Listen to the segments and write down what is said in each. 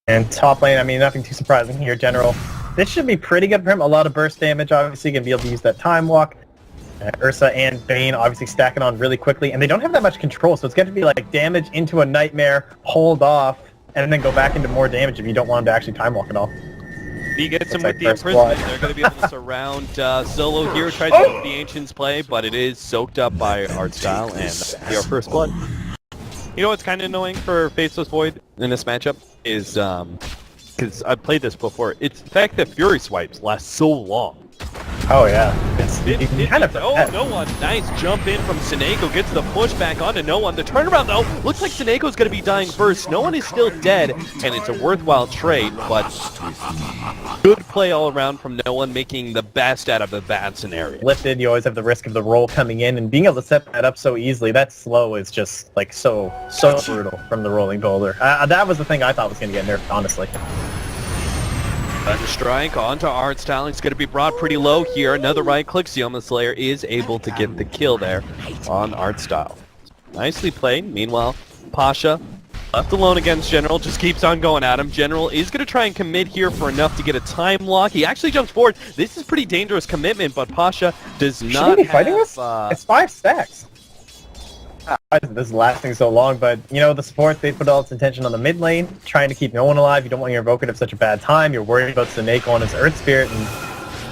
And top lane, I mean, nothing too surprising here, General. This should be pretty good for him. A lot of burst damage, obviously, going to be able to use that time walk. Ursa and Bane obviously stacking on really quickly, and they don't have that much control, so it's going to be like damage into a nightmare, hold off, and then go back into more damage if you don't want him to actually time walk at all. He gets him with the imprisonment. They're going to be able to surround Solo here, tries to get the Ancients play, but it is soaked up by Artstyle, and your first blood. You know what's kind of annoying for Faceless Void in this matchup is, because I've played this before, it's the fact that Fury swipes last so long. Oh yeah, kind of. Oh, no one! Nice jump in from Seneko, gets the push back onto no one. The turnaround though looks like Seneko's going to be dying first. No one is still dead, and it's a worthwhile trade, but good play all around from no one, making the best out of the bad scenario. Lifted, you always have the risk of the roll coming in, and being able to set that up so easily, that slow is just like so brutal from the rolling boulder. That was the thing I thought was going to get nerfed, honestly. Strike onto Artstyle. He's going to be brought pretty low here. Another right click. Sioma Slayer is able to get the kill there on Artstyle. Nicely played. Meanwhile, Pasha, left alone against General, just keeps on going at him. General is going to try and commit here for enough to get a time lock. He actually jumps forward. This is pretty dangerous commitment, but Pasha does not Should he be fighting us? It's 5 stacks. This is lasting so long, but you know, the support, they put all its attention on the mid lane, trying to keep no one alive. You don't want your Invoker to have such a bad time. You're worried about Seneko on his Earth Spirit, and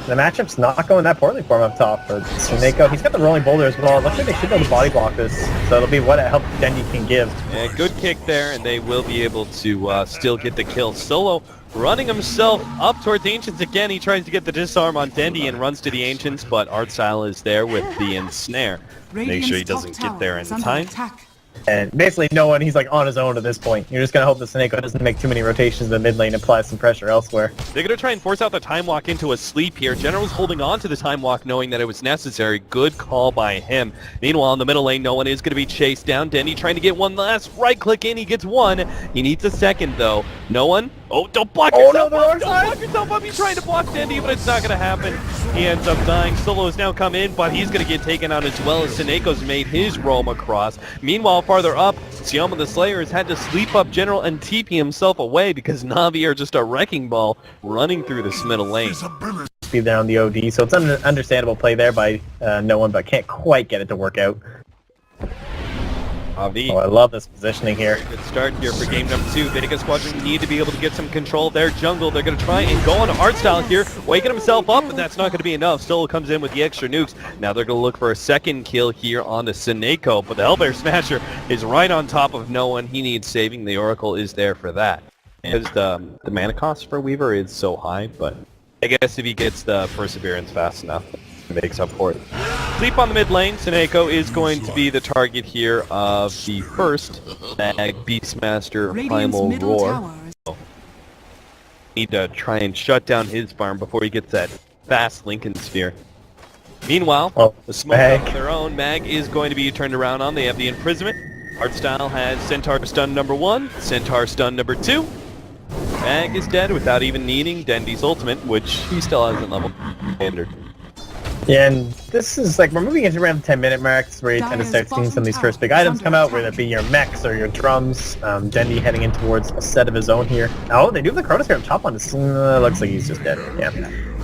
the matchup's not going that poorly for him up top. But Seneko, he's got the rolling boulder as well. It looks like they should be able to body block this, so it'll be what help Dendi can give. Yeah, good kick there, and they will be able to still get the kill. Solo running himself up towards the Ancients again. He tries to get the disarm on Dendi and runs to the Ancients, but Artstyle is there with the ensnare. Make sure he doesn't get there in time. And basically no one, he's like on his own at this point. You're just going to hope that Seneko doesn't make too many rotations in the mid lane and apply some pressure elsewhere. They're going to try and force out the time walk into a sleep here. General's holding on to the time walk knowing that it was necessary. Good call by him. Meanwhile, in the middle lane, no one is going to be chased down. Dendi trying to get one last right click in. He gets one. He needs a second though. No one. Oh, don't block yourself up! Don't block yourself up! He's trying to block Dendi, but it's not going to happen. He ends up dying. Solo has now come in, but he's going to get taken out as well as Seneko's made his roam across. Meanwhile, farther up, Sioma the Slayer has had to sleep up General and TP himself away because NaVi are just a wrecking ball running through this middle lane. Speed down the OD, so it's an understandable play there by no one, but can't quite get it to work out. NaVi. Oh, I love this positioning here. Good start here for game number 2. Vega Squadron need to be able to get some control of their jungle. They're going to try and go on Artstyle here, waking himself up, but that's not going to be enough. Solo comes in with the extra nukes. Now they're going to look for a second kill here on the Seneko, but the Hellbear Smasher is right on top of no one. He needs saving. The Oracle is there for that. Because the mana cost for Weaver is so high, but I guess if he gets the Perseverance fast enough, it makes up for it. Sleep on the mid lane. Seneko is going to be the target here of the first Mag Beastmaster Primal Roar. Need to try and shut down his farm before he gets that fast Lincoln Sphere. Meanwhile, the smoke on their own. Mag is going to be turned around on. They have the imprisonment. Artstyle has Centaur stun number 1, Centaur stun number 2. Mag is dead without even needing Dendi's ultimate, which he still hasn't leveled standard. Yeah, and this is like, we're moving into around the 10-minute marks where you tend to start seeing some of these first big items come out, whether it be your mechs or your drums. Dendi heading in towards a set of his own here. Oh, they do have the Chronosphere on top on this. Looks like he's just dead. Yeah.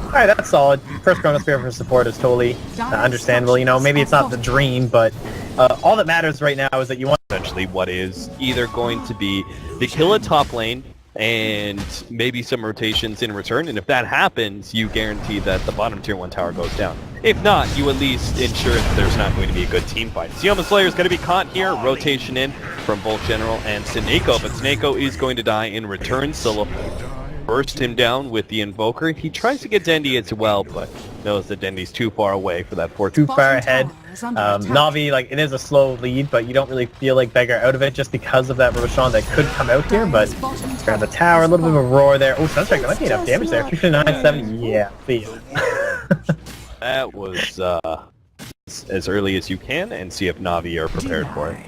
Alright, that's solid. First Chronosphere for support is totally understandable. You know, maybe it's not the dream, but all that matters right now is that you want essentially what is either going to be the kill at top lane and maybe some rotations in return, and if that happens, you guarantee that the bottom tier 1 tower goes down. If not, you at least ensure that there's not going to be a good team fight. Sioma Slayer is going to be caught here, rotation in from both General and Seneko, but Seneko is going to die in return. Solo burst him down with the Invoker. He tries to get Dendi as well, but knows that Dendi's too far away for that 4-2. Too far ahead. NaVi, like, it is a slow lead, but you don't really feel like Vega are out of it just because of that Roshan that could come out here, but grab the tower, a little bit of a roar there. Oh, Sunstrike, that might be enough damage there. 59-7, yeah, feel. That was as early as you can, and see if NaVi are prepared for it.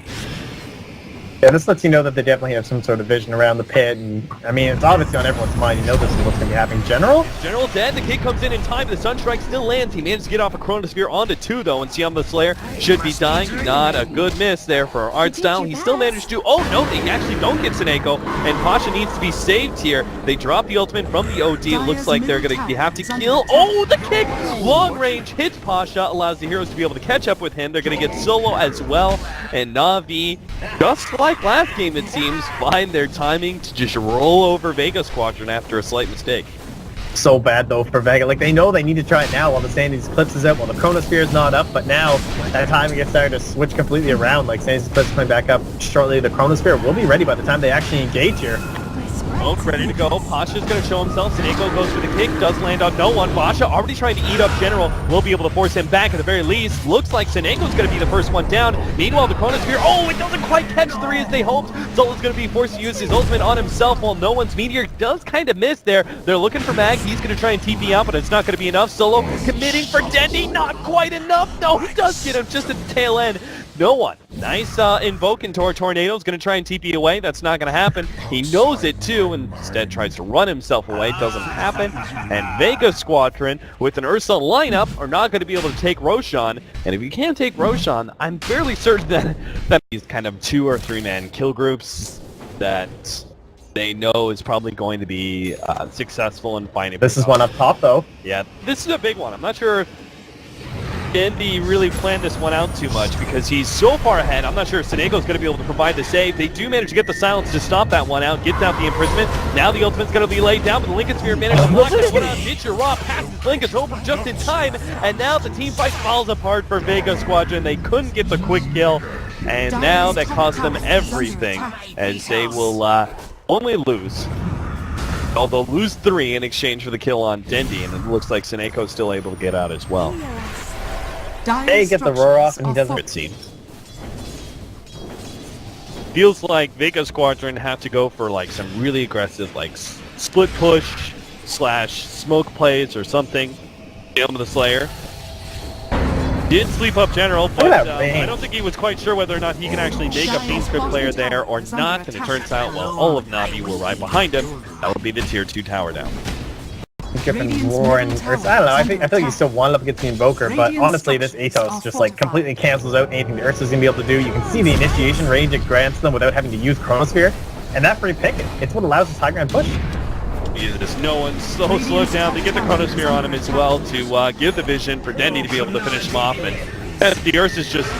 Yeah, this lets you know that they definitely have some sort of vision around the pit, and I mean, it's obviously on everyone's mind. You know this is what's going to be happening. General dead. The kick comes in time. The Sunstrike still lands. He managed to get off a Chronosphere onto 2, though, and Siam the Slayer should be dying. Not a good miss there for Artstyle. He still managed to... Oh, no, they actually don't get Seneko, and Pasha needs to be saved here. They drop the ultimate from the OD. It looks like they're going to have to kill... Oh, the kick! Long range hits Pasha, allows the heroes to be able to catch up with him. They're going to get solo as well, and NaVi, just like last game, it seems, find their timing to just roll over Vega Squadron after a slight mistake. so bad though for Vega. Like they know they need to try it now while the Sandy's Eclipse is out, while the Chronosphere is not up. But now that time gets started to switch completely around. Like Sandy's Eclipse coming back up shortly. The Chronosphere will be ready by the time they actually engage here. Smoke ready to go. Pasha's going to show himself. Seneko goes for the kick. Does land on no one. Pasha already trying to eat up General. Will be able to force him back at the very least. Looks like Seneko's going to be the first one down. Meanwhile, the Chronosphere, oh, it doesn't quite catch 3 as they hoped. Solo's going to be forced to use his ultimate on himself while no one's Meteor does kind of miss there. They're looking for Mag. He's going to try and TP out, but it's not going to be enough. Solo committing for Dendy. Not quite enough. No, he does get him just at the tail end. No one. Nice invoke into our Tornado's going to try and TP away. That's not going to happen. He knows it too, and instead tries to run himself away. Doesn't happen. And Vega Squadron, with an Ursa lineup, are not going to be able to take Roshan. And if you can't take Roshan, I'm fairly certain that these kind of 2 or 3 man kill groups that they know is probably going to be successful in finding. This is one up top, though. Yeah, this is a big one. I'm not sure if Andy really planned this one out too much because he's so far ahead. I'm not sure if Seneko's going to be able to provide the save. They do manage to get the silence to stop that one out, gets out the imprisonment. Now the ultimate's going to be laid down, but the Lincoln Sphere managed to block that one out. Ditcher Raw passes Lincoln's over just in time, and now the team fight falls apart for Vega Squadron. They couldn't get the quick kill, and now that cost them everything, as they will only lose. Although lose 3 in exchange for the kill on Dendy, and it looks like Seneko's still able to get out as well. They get the roar off, and he doesn't. It seems. Feels like Vega Squadron have to go for like some really aggressive, like split push / smoke plays or something. Down with the Slayer. Did sleep up General, but I don't think he was quite sure whether or not he can actually make a Fiend Script player there or not. And it turns out, well, all of NaVi were right behind him. That would be the tier 2 tower down. Griffin Roar and Ursa. I don't know, I feel like you still wind up against the Invoker, but honestly this Atos just like completely cancels out anything the Ursa's gonna be able to do. You can see the initiation range it grants them without having to use Chronosphere, and that free pick, it's what allows this high ground push. Just no one's so slowed down. They get the Chronosphere on him as well to give the vision for Dendy to be able to finish him off, and the Ursa's just,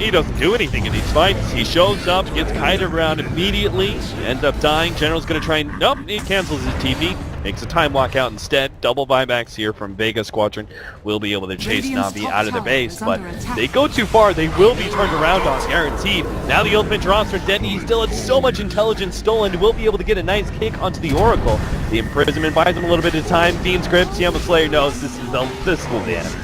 he doesn't do anything in these fights. He shows up, gets kited around immediately, ends up dying. General's gonna try and, nope, he cancels his TP. Makes a time walk out instead. Double buybacks here from Vega Squadron. Will be able to chase NaVi out of the base, but they go too far. They will be turned around on, guaranteed. Now the ultimate draws for Dendy. He still has so much intelligence stolen. Will be able to get a nice kick onto the Oracle. The imprisonment buys him a little bit of time. Fiend Script, Siama Slayer knows this will be it.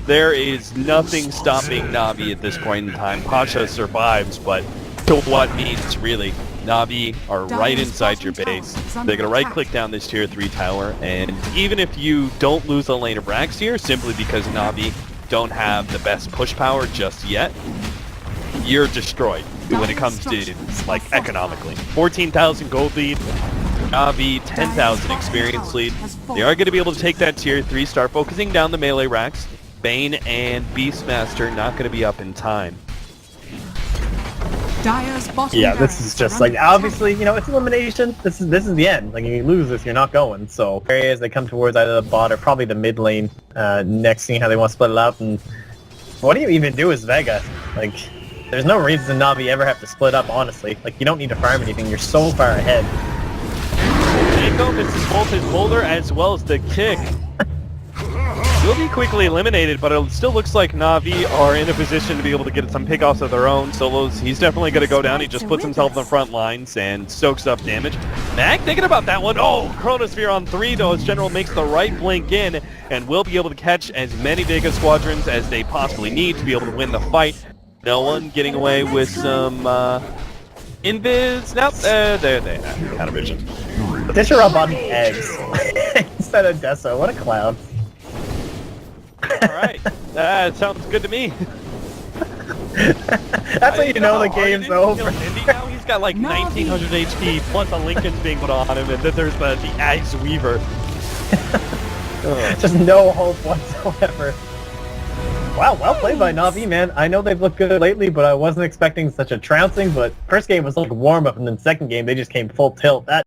There is nothing stopping NaVi at this point in time. Pasha survives, but to what means, really? NaVi are right inside your base. They're going to right-click down this tier 3 tower, and even if you don't lose a lane of Rax here, simply because NaVi don't have the best push power just yet, you're destroyed when it comes to, like, economically. 14,000 gold lead, NaVi 10,000 experience lead. They are going to be able to take that tier 3, start focusing down the melee Rax. Bane and Beastmaster not going to be up in time. Yeah, this is just like, obviously, you know, it's elimination. This is the end. Like, if you lose this, you're not going. So, areas they come towards either the bot or probably the mid lane, next, seeing how they want to split it up. And what do you even do as Vega? Like, there's no reason NaVi ever have to split up, honestly. Like, you don't need to farm anything. You're so far ahead. Nico misses both his boulder as well as the kick. Will be quickly eliminated, but it still looks like NaVi are in a position to be able to get some pickoffs of their own. Solos, he's definitely going to go down. He just puts himself in the front lines and soaks up damage. Mag thinking about that one. Oh, Chronosphere on 3, though, as General makes the right blink in and will be able to catch as many Vega Squadrons as they possibly need to be able to win the fight. No one getting away with some invis. Nope, they have kind of vision. Disher up on eggs instead of Deso. What a clown. Alright, that sounds good to me. That's how you know the game's over. Now he's got like 1900 HP plus a Lincoln's being put on him, and then there's the Axe Weaver. Just no hope whatsoever. Wow, well played by NaVi, man. I know they've looked good lately, but I wasn't expecting such a trouncing, but first game was like a warm-up, and then second game they just came full tilt. That